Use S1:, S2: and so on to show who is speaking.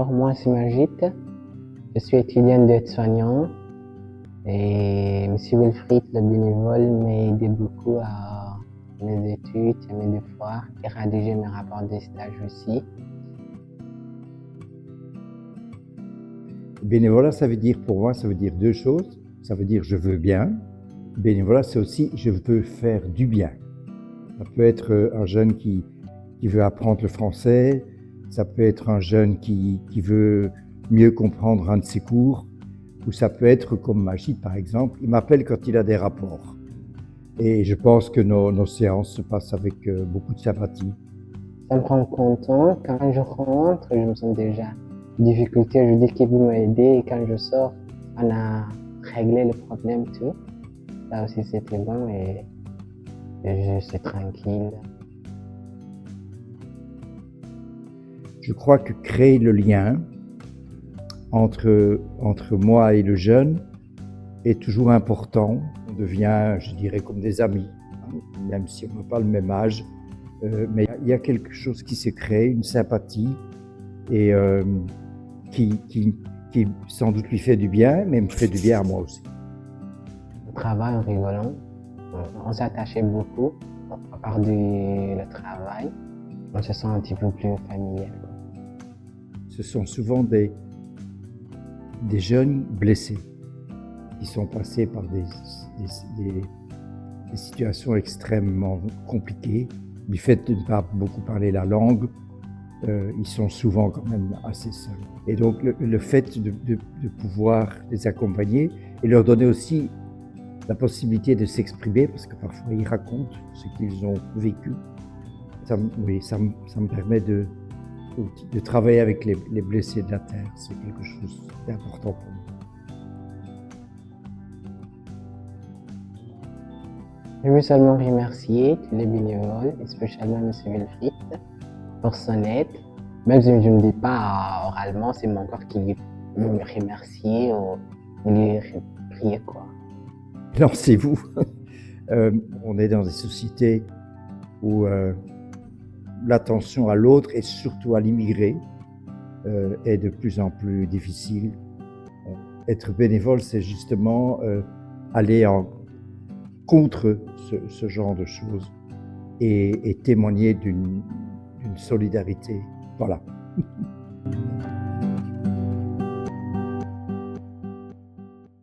S1: Alors, moi, c'est Majid. Je suis étudiant d'aide-soignant et M. Wilfried, le bénévole, m'a aidé beaucoup à mes études, à mes devoirs et rédiger mes rapports de stage aussi.
S2: Bénévolat, ça veut dire, pour moi, ça veut dire deux choses. Ça veut dire je veux bien. Bénévolat, c'est aussi je veux faire du bien. Ça peut être un jeune qui veut apprendre le français. Ça peut être un jeune qui veut mieux comprendre un de ses cours. Ou ça peut être comme Majid, par exemple. Il m'appelle quand il a des rapports. Et je pense que nos séances se passent avec beaucoup de sympathie.
S1: Ça me rend content. Quand je rentre, je me sens déjà en difficulté. Je dis qu'il veut m'aider et quand je sors, on a réglé le problème, tout. Ça aussi, c'était bon et je suis tranquille.
S2: Je crois que créer le lien entre moi et le jeune est toujours important. On devient, je dirais, comme des amis, hein, même si on n'a pas le même âge. Mais il y a quelque chose qui se crée, une sympathie, et qui sans doute lui fait du bien, mais me fait du bien à moi aussi.
S1: On travaille en rigolant. On s'attachait beaucoup. À part le travail, on se sent un petit peu plus familial.
S2: Ce sont souvent des jeunes blessés qui sont passés par des situations extrêmement compliquées. Du fait de ne pas beaucoup parler la langue, ils sont souvent quand même assez seuls. Et donc le fait de pouvoir les accompagner et leur donner aussi la possibilité de s'exprimer, parce que parfois ils racontent ce qu'ils ont vécu, ça me permet de travailler avec les blessés de la terre. C'est quelque chose d'important pour moi.
S1: Je veux seulement remercier tous les bénévoles, et spécialement M. Wilfried, pour son aide. Même si je ne dis pas oralement, c'est mon corps qui lui remercie ou lui prier, quoi.
S2: Lancez-vous. On est dans des sociétés où l'attention à l'autre et surtout à l'immigré est de plus en plus difficile. Être bénévole, c'est justement aller contre ce genre de choses et témoigner d'une solidarité. Voilà.